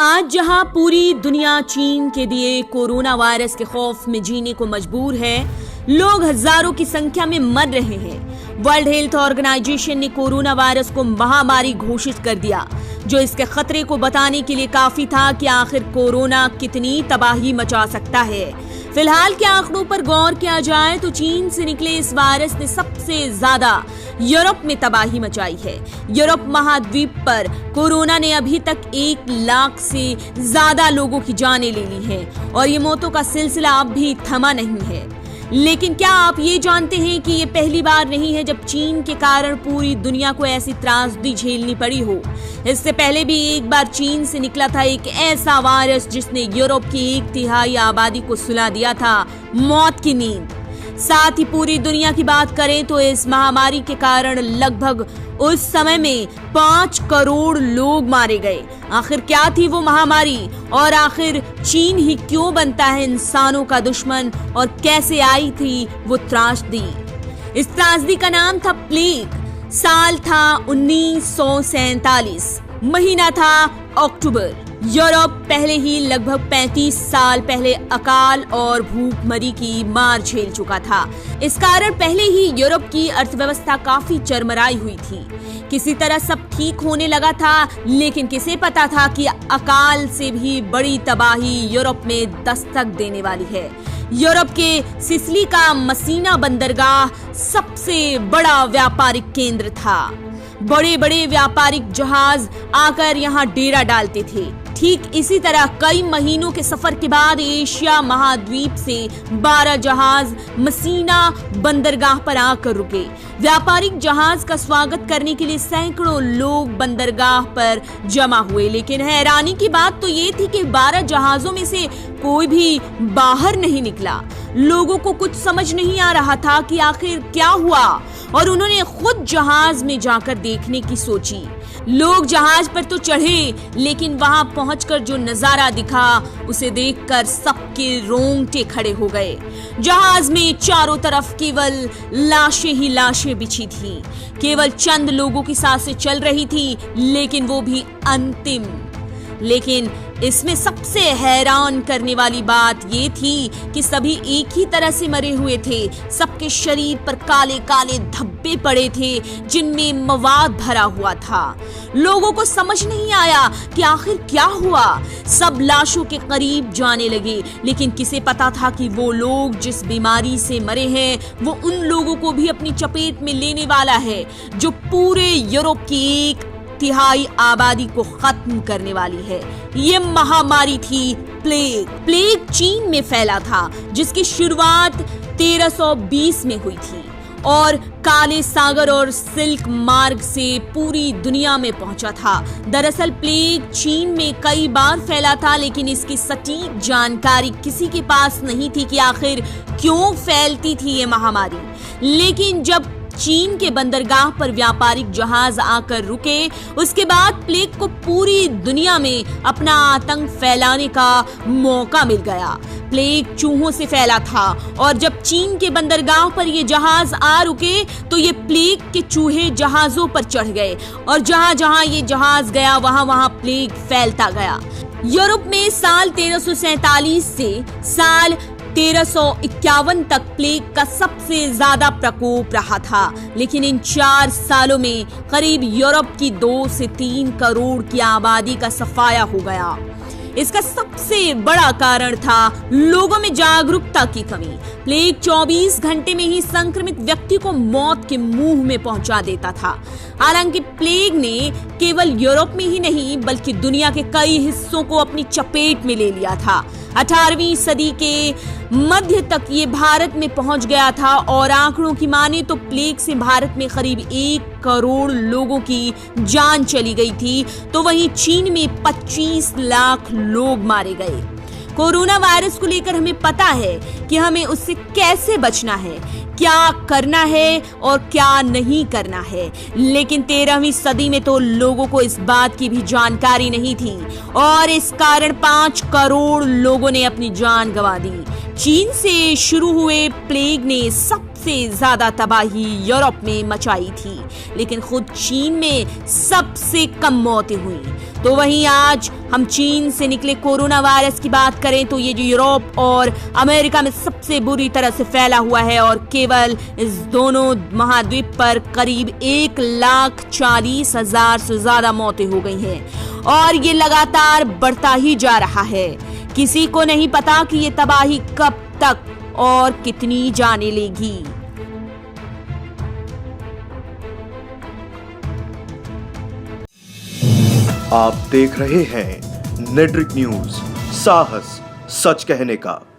आज जहां पूरी दुनिया चीन के दिए कोरोना वायरस के खौफ में जीने को मजबूर है, लोग हजारों की संख्या में मर रहे हैं। वर्ल्ड हेल्थ ऑर्गेनाइजेशन ने कोरोना वायरस को महामारी घोषित कर दिया, जो इसके खतरे को बताने के लिए काफी था कि आखिर कोरोना कितनी तबाही मचा सकता है। फिलहाल के आंकड़ों पर गौर किया जाए तो चीन से निकले इस वायरस ने सबसे ज्यादा यूरोप में तबाही मचाई है। यूरोप महाद्वीप पर कोरोना ने अभी तक 1 लाख से ज्यादा लोगों की जानें ले ली हैं और ये मौतों का सिलसिला अब भी थमा नहीं है। लेकिन क्या आप ये जानते हैं कि ये पहली बार नहीं है जब चीन के कारण पूरी दुनिया को ऐसी त्रासदी झेलनी पड़ी हो। इससे पहले भी एक बार चीन से निकला था एक ऐसा वायरस जिसने यूरोप की 1/3 आबादी को सुला दिया था मौत की नींद। साथ ही पूरी दुनिया की बात करें तो इस महामारी के कारण लगभग उस समय में 5 करोड़ लोग मारे गए। आखिर क्या थी वो महामारी और आखिर चीन ही क्यों बनता है इंसानों का दुश्मन और कैसे आई थी वो त्रासदी? इस त्रासदी का नाम था प्लेग। साल था 1947, महीना था अक्टूबर। यूरोप पहले ही लगभग 35 साल पहले अकाल और भूखमरी की मार झेल चुका था। इस कारण पहले ही यूरोप की अर्थव्यवस्था काफी चरमराई हुई थी। किसी तरह सब ठीक होने लगा था, लेकिन किसे पता था कि अकाल से भी बड़ी तबाही यूरोप में दस्तक देने वाली है। यूरोप के सिसिली का मसीना बंदरगाह सबसे बड़ा व्यापारिक केंद्र था। बड़े बड़े व्यापारिक जहाज आकर यहाँ डेरा डालते थे। ठीक इसी तरह कई महीनों के सफर के बाद एशिया महाद्वीप से 12 जहाज मसीना बंदरगाह पर आकर रुके। व्यापारिक जहाज का स्वागत करने के लिए सैकड़ों लोग बंदरगाह पर जमा हुए, लेकिन हैरानी की बात तो ये थी कि 12 जहाजों में से कोई भी बाहर नहीं निकला। लोगों को कुछ समझ नहीं आ रहा था कि आखिर क्या हुआ और उन्होंने खुद जहाज में जाकर देखने की सोची। लोग जहाज पर तो चढ़े, लेकिन वहां पहुंचकर जो नजारा दिखा उसे देखकर सबके रोंगटे खड़े हो गए। जहाज में चारों तरफ केवल लाशें ही लाशें बिछी थी। केवल चंद लोगों की सांसें चल रही थी, लेकिन वो भी अंतिम। लेकिन इसमें सबसे हैरान करने वाली बात ये थी कि सभी एक ही तरह से मरे हुए थे। सबके शरीर पर काले काले धब्बे पड़े थे जिनमें मवाद भरा हुआ था। लोगों को समझ नहीं आया कि आखिर क्या हुआ। सब लाशों के करीब जाने लगे, लेकिन किसे पता था कि वो लोग जिस बीमारी से मरे हैं वो उन लोगों को भी अपनी चपेट में लेने वाला है, जो पूरे यूरोप की 1/3 आबादी को खत्म करने वाली है। ये महामारी थी प्लेग। प्लेग चीन में फैला था, जिसकी शुरुआत 1320 में हुई थी और काले सागर और सिल्क मार्ग से पूरी दुनिया में पहुंचा था। दरअसल प्लेग चीन में कई बार फैला था, लेकिन इसकी सटीक जानकारी किसी के पास नहीं थी कि आखिर क्यों फैलती थी ये महामारी। लेकिन जब चीन के बंदरगाह पर व्यापारिक जहाज आकर रुके, उसके बाद प्लेग को पूरी दुनिया में अपना आतंक फैलाने का मौका मिल गया। प्लेग चूहों से फैला था और जब चीन के बंदरगाह पर ये जहाज आ रुके तो ये प्लेग के चूहे जहाजों पर चढ़ गए और जहां जहां ये जहाज गया वहां वहां प्लेग फैलता गया। यूरोप में साल 1347 से साल 1351 तक प्लेग का सबसे ज्यादा प्रकोप रहा था, लेकिन इन 4 सालों में करीब यूरोप की 2 से 3 करोड़ की आबादी का सफाया हो गया। इसका सबसे बड़ा कारण था लोगों में जागरूकता की कमी। प्लेग 24 घंटे में ही संक्रमित व्यक्ति को मौत के मुंह में पहुंचा देता था। हालांकि प्लेग ने केवल यूरोप में ही नहीं बल्कि दुनिया के कई हिस्सों को अपनी चपेट में ले लिया था। 18वीं सदी के मध्य तक ये भारत में पहुंच गया था और आंकड़ों की माने तो प्लेग से भारत में करीब 1 करोड़ लोगों की जान चली गई थी, तो वहीं चीन में 25 लाख लोग मारे गए। कोरोना वायरस को लेकर हमें पता है कि हमें उससे कैसे बचना है, क्या करना है और क्या नहीं करना है, लेकिन 13वीं सदी में तो लोगों को इस बात की भी जानकारी नहीं थी और इस कारण 5 करोड़ लोगों ने अपनी जान गंवा दी। चीन से शुरू हुए प्लेग ने सबसे सबसे ज्यादा तबाही यूरोप में मचाई थी, लेकिन खुद चीन में सबसे कम मौतें हुई। तो वहीं आज हम चीन से निकले कोरोना वायरस की बात करें तो ये जो यूरोप और अमेरिका में सबसे बुरी तरह से फैला हुआ है और केवल इस दोनों महाद्वीप पर करीब 1,40,000 से ज्यादा मौतें हो गई हैं और ये लगातार बढ़ता ही जा रहा है। किसी को नहीं पता कि ये तबाही कब तक और कितनी जाने लेगी। आप देख रहे हैं नेट्रिक न्यूज, साहस सच कहने का।